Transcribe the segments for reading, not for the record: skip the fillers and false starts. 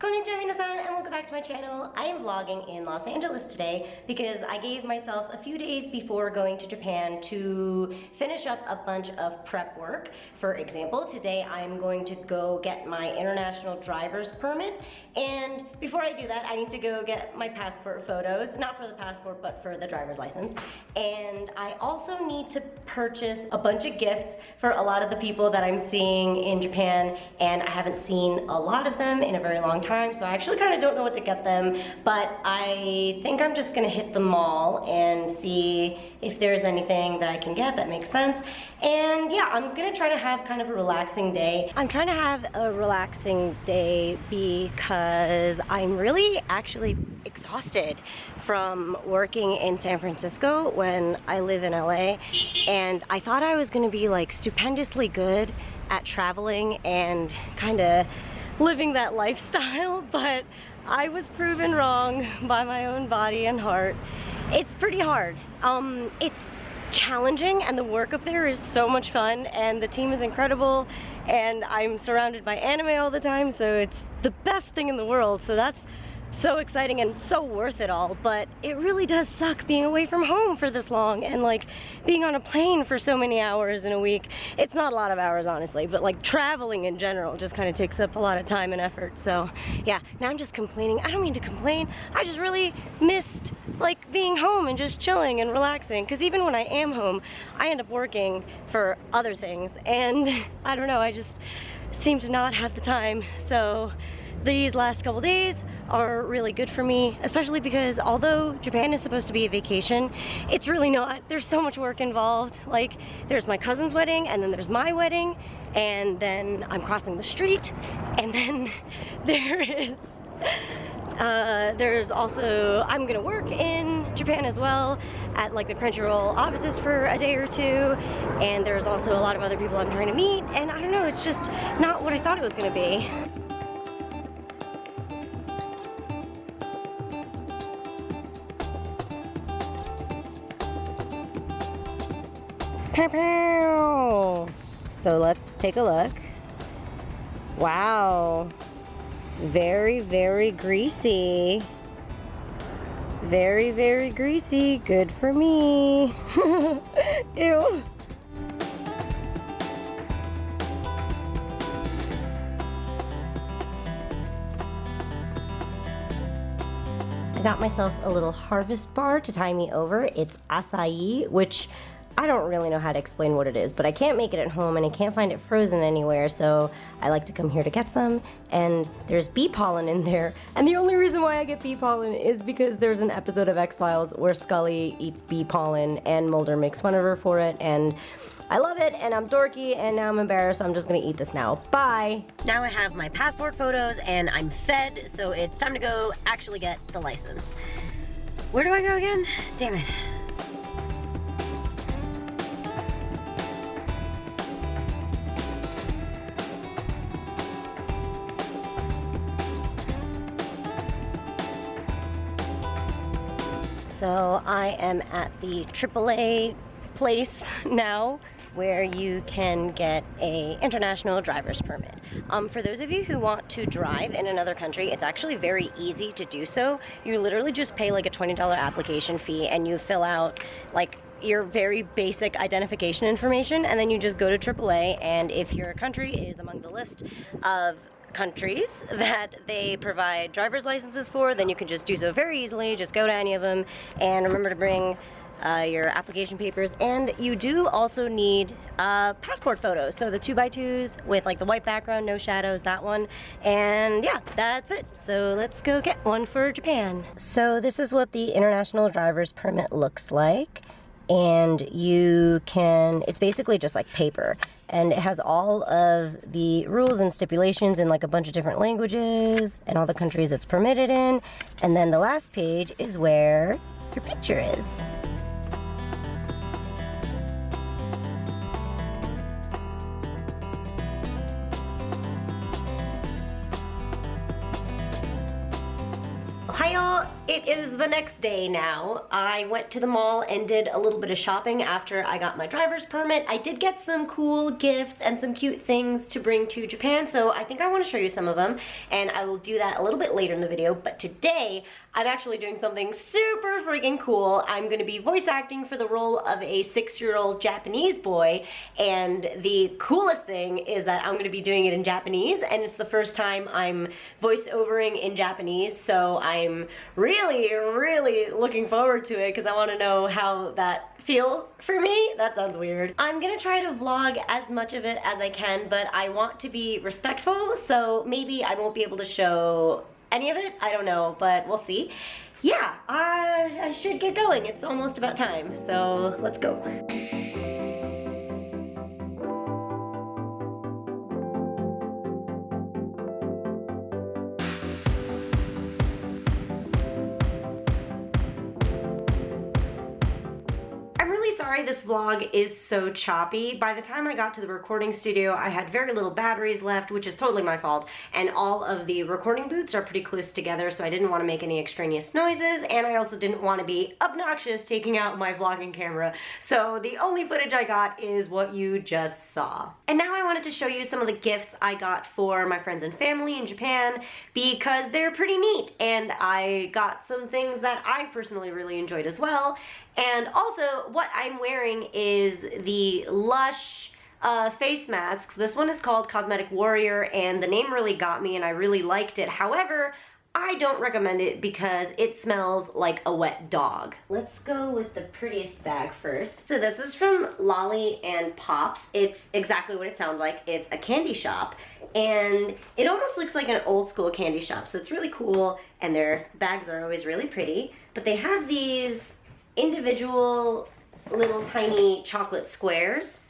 Konnichiwa minasan and welcome back to my channel. I am vlogging in Los Angeles today because I gave myself a few days before going to Japan to finish up a bunch of prep work. For example, today I'm going to go get my international driver's permit, and before I do that I need to go get my passport photos, not for the passport but for the driver's license. And I also need to purchase a bunch of gifts for a lot of the people that I'm seeing in Japan, and I haven't seen a lot of them in a very long time, so I actually kind of don't know what to get them, but I think I'm just gonna hit the mall and see if there's anything that I can get that makes sense. And yeah, I'm gonna try to have kind of a relaxing day. I'm trying to have a relaxing day because I'm really actually exhausted from working in San Francisco when I live in LA, and I thought I was gonna be like stupendously good at traveling and kind of living that lifestyle, but I was proven wrong by my own body and heart. It's pretty hard. It's challenging, and the work up there is so much fun, and the team is incredible, and I'm surrounded by anime all the time, so it's the best thing in the world, so that's so exciting and so worth it all. But it really does suck being away from home for this long and like being on a plane for so many hours in a week. It's not a lot of hours honestly, but like traveling in general just kind of takes up a lot of time and effort. So yeah, now I'm just complaining. I don't mean to complain, I just really missed like being home and just chilling and relaxing, because even when I am home I end up working for other things, and I don't know, I just seem to not have the time. So these last couple days are really good for me, especially because although Japan is supposed to be a vacation, it's really not. There's so much work involved. Like, there's my cousin's wedding, and then there's my wedding, and then I'm crossing the street, and then there's also, I'm gonna work in Japan as well at like the Crunchyroll offices for a day or two, and there's also a lot of other people I'm trying to meet, and I don't know, it's just not what I thought it was gonna be. So let's take a look. Wow, very, very greasy. Very, very greasy. Good for me. Ew. I got myself a little harvest bar to tie me over. It's acai, which I don't really know how to explain what it is, but I can't make it at home and I can't find it frozen anywhere, so I like to come here to get some. And there's bee pollen in there, and the only reason why I get bee pollen is because there's an episode of X-Files where Scully eats bee pollen and Mulder makes fun of her for it, and I love it, and I'm dorky, and now I'm embarrassed, so I'm just gonna eat this now. Bye! Now I have my passport photos and I'm fed, so it's time to go actually get the license. Where do I go again? Damn it. So I am at the AAA place now where you can get a international driver's permit. For those of you who want to drive in another country, it's actually very easy to do so. You literally just pay like a $20 application fee and you fill out like your very basic identification information, and then you just go to AAA, and if your country is among the list of countries that they provide driver's licenses for, then you can just do so very easily. Just go to any of them and remember to bring your application papers, and you do also need passport photos, so the 2x2s with like the white background, no shadows, that one. And yeah, that's it. So let's go get one for Japan. So this is what the international driver's permit looks like, and you can, it's basically just like paper, and it has all of the rules and stipulations in like a bunch of different languages and all the countries it's permitted in, and then the last page is where your picture is. Ohio! Well, it is the next day now. I went to the mall and did a little bit of shopping after I got my driver's permit. I did get some cool gifts and some cute things to bring to Japan, so I think I want to show you some of them, and I will do that a little bit later in the video. But today, I'm actually doing something super freaking cool. I'm going to be voice acting for the role of a 6-year-old Japanese boy, and the coolest thing is that I'm going to be doing it in Japanese, and it's the first time I'm voice-overing in Japanese, so I'm really looking forward to it because I want to know how that feels for me. That sounds weird. I'm gonna try to vlog as much of it as I can, but I want to be respectful, so maybe I won't be able to show any of it. I don't know, but we'll see. Yeah, I should get going. It's almost about time, so let's go. Sorry this vlog is so choppy. By the time I got to the recording studio, I had very little batteries left, which is totally my fault, and all of the recording booths are pretty close together, so I didn't want to make any extraneous noises, and I also didn't want to be obnoxious taking out my vlogging camera, so the only footage I got is what you just saw. And now I wanted to show you some of the gifts I got for my friends and family in Japan, because they're pretty neat, and I got some things that I personally really enjoyed as well. And also, what I'm wearing is the Lush face masks. This one is called Cosmetic Warrior, and the name really got me, and I really liked it. However, I don't recommend it because it smells like a wet dog. Let's go with the prettiest bag first. So this is from Lolly and Pops. It's exactly what it sounds like. It's a candy shop, and it almost looks like an old school candy shop, so it's really cool, and their bags are always really pretty. But they have these individual little tiny chocolate squares,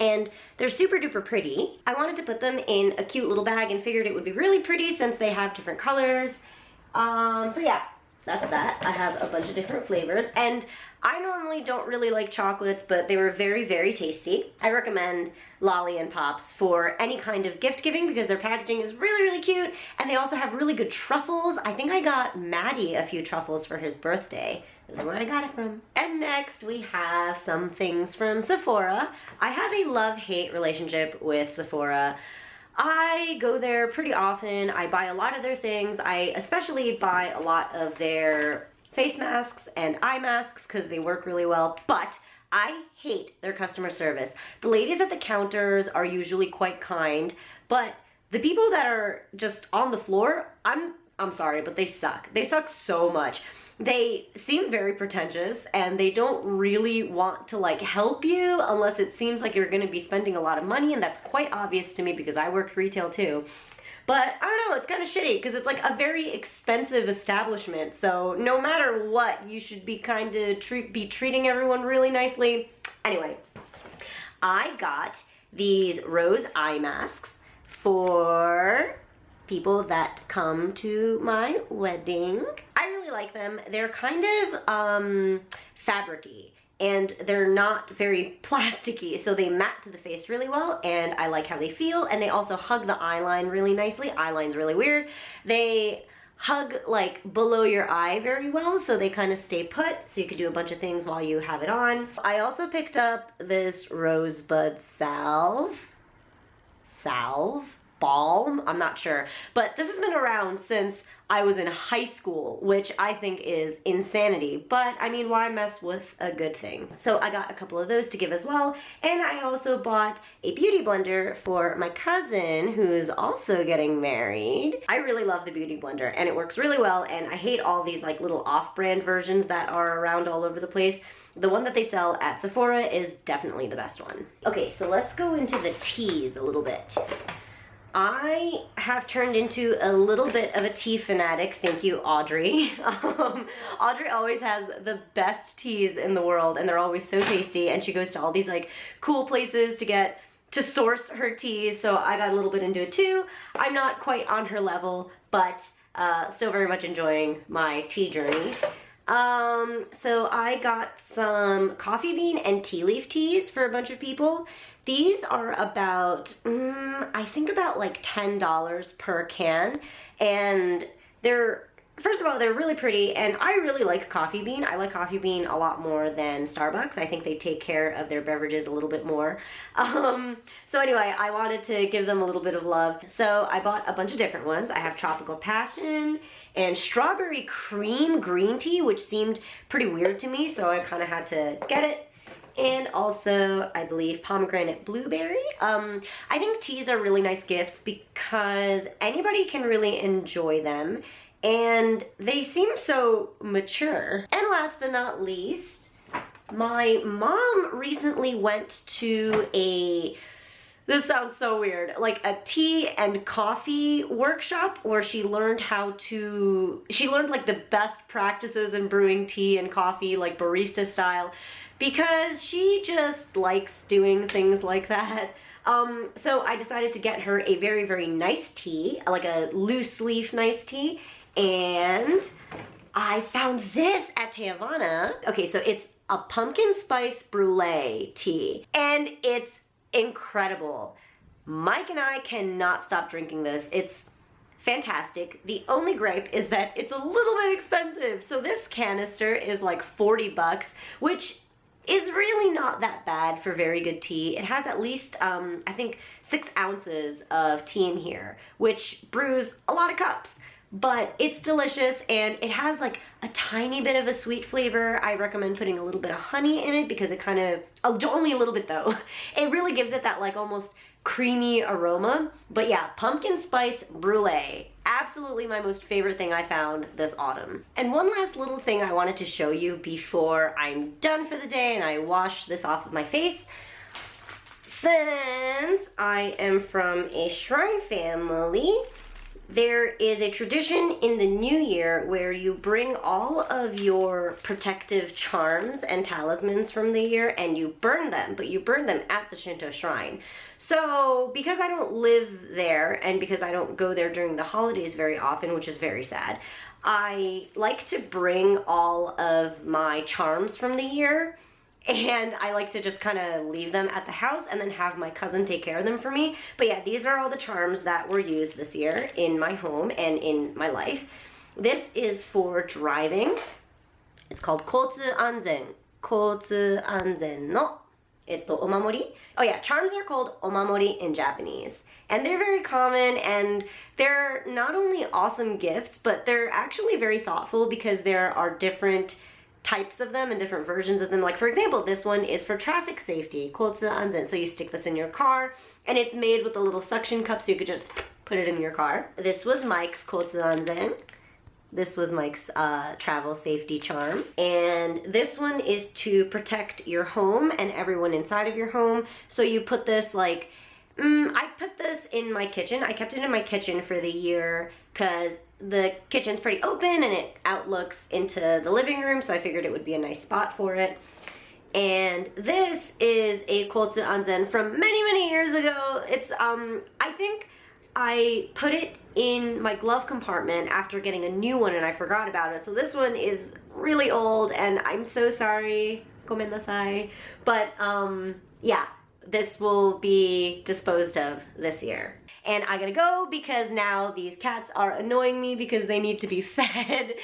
and they're super duper pretty. I wanted to put them in a cute little bag and figured it would be really pretty since they have different colors. So yeah, that's that. I have a bunch of different flavors, and I normally don't really like chocolates, but they were very tasty. I recommend Lolly and Pops for any kind of gift giving because their packaging is really cute, and they also have really good truffles. I think I got Maddie a few truffles for his birthday. This is where I got it from. And next we have some things from Sephora. I have a love-hate relationship with Sephora. I go there pretty often. I buy a lot of their things. I especially buy a lot of their face masks and eye masks because they work really well, but I hate their customer service. The ladies at the counters are usually quite kind, but the people that are just on the floor, I'm sorry, but they suck. They suck so much. They seem very pretentious, and they don't really want to like help you unless it seems like you're gonna be spending a lot of money, and that's quite obvious to me because I worked retail too. But I don't know, it's kind of shitty because it's like a very expensive establishment, so no matter what, you should be kind of be treating everyone really nicely. Anyway, I got these rose eye masks for people that come to my wedding. I really like them. They're kind of fabric-y, and they're not very plasticky, so they matte to the face really well, and I like how they feel, and they also hug the eye line really nicely. Eye line's really weird. They hug like below your eye very well, so they kind of stay put, so you can do a bunch of things while you have it on. I also picked up this rosebud balm, I'm not sure, but this has been around since I was in high school, which I think is insanity, but I mean, why mess with a good thing? So I got a couple of those to give as well, and I also bought a beauty blender for my cousin who's also getting married. I really love the beauty blender, and it works really well, and I hate all these like little off-brand versions that are around all over the place. The one that they sell at Sephora is definitely the best one. Okay, so let's go into the teas a little bit. I have turned into a little bit of a tea fanatic. Thank you, Audrey. Audrey always has the best teas in the world, and they're always so tasty, and she goes to all these like cool places to source her teas, so I got a little bit into it too. I'm not quite on her level, but still very much enjoying my tea journey. So I got some coffee bean and tea leaf teas for a bunch of people. These are about, I think about like $10 per can, and they're first of all, they're really pretty, and I really like Coffee Bean. I like Coffee Bean a lot more than Starbucks. I think they take care of their beverages a little bit more. So anyway, I wanted to give them a little bit of love. So I bought a bunch of different ones. I have Tropical Passion and Strawberry Cream Green Tea, which seemed pretty weird to me, so I kind of had to get it. And also, I believe, Pomegranate Blueberry. I think teas are really nice gifts because anybody can really enjoy them, and they seem so mature. And last but not least, my mom recently went to this sounds so weird, like a tea and coffee workshop where she learned like the best practices in brewing tea and coffee, like barista style, because she just likes doing things like that. So I decided to get her a very, very nice tea, like a loose leaf nice tea, and I found this at Teavana. Okay, so it's a pumpkin spice brulee tea, and it's incredible. Mike and I cannot stop drinking this. It's fantastic. The only gripe is that it's a little bit expensive. So this canister is like 40 bucks, which is really not that bad for very good tea. It has at least, I think, 6 ounces of tea in here, which brews a lot of cups. But it's delicious, and it has like a tiny bit of a sweet flavor. I recommend putting a little bit of honey in it because it kind of, only a little bit though. It really gives it that like almost creamy aroma. But yeah, pumpkin spice brulee. Absolutely my most favorite thing I found this autumn. And one last little thing I wanted to show you before I'm done for the day and I wash this off of my face. Since I am from a shrine family, there is a tradition in the new year where you bring all of your protective charms and talismans from the year and you burn them, but you burn them at the Shinto shrine. So because I don't live there and because I don't go there during the holidays very often, which is very sad, I like to bring all of my charms from the year, and I like to just kind of leave them at the house and then have my cousin take care of them for me. But yeah, these are all the charms that were used this year in my home and in my life. This is for driving. It's called Kotsu Anzen. Kotsu Anzen no omamori. Oh yeah, charms are called omamori in Japanese. And they're very common, and they're not only awesome gifts, but they're actually very thoughtful because there are different types of them and different versions of them. Like for example, this one is for traffic safety, Kotsu Anzen. So you stick this in your car, and it's made with a little suction cup so you could just put it in your car. This was Mike's Kotsu Anzen. This was Mike's travel safety charm. And this one is to protect your home and everyone inside of your home. So you put this like, I put this in my kitchen. I kept it in my kitchen for the year because the kitchen's pretty open and it outlooks into the living room, so I figured it would be a nice spot for it. And this is a Kotsu Anzen from many, many years ago. It's, I think I put it in my glove compartment after getting a new one and I forgot about it. So this one is really old and I'm so sorry. Gomen nasai. But, yeah, this will be disposed of this year. And I gotta go because now these cats are annoying me because they need to be fed.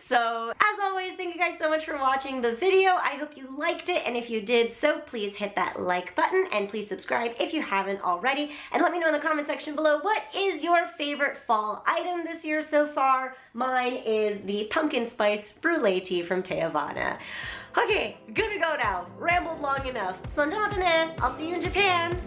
So as always, thank you guys so much for watching the video. I hope you liked it, and if you did so, please hit that like button and please subscribe if you haven't already. And let me know in the comment section below, what is your favorite fall item this year so far? Mine is the pumpkin spice brulee tea from Teavana. Okay, gonna go now. Rambled long enough. So until then, I'll see you in Japan.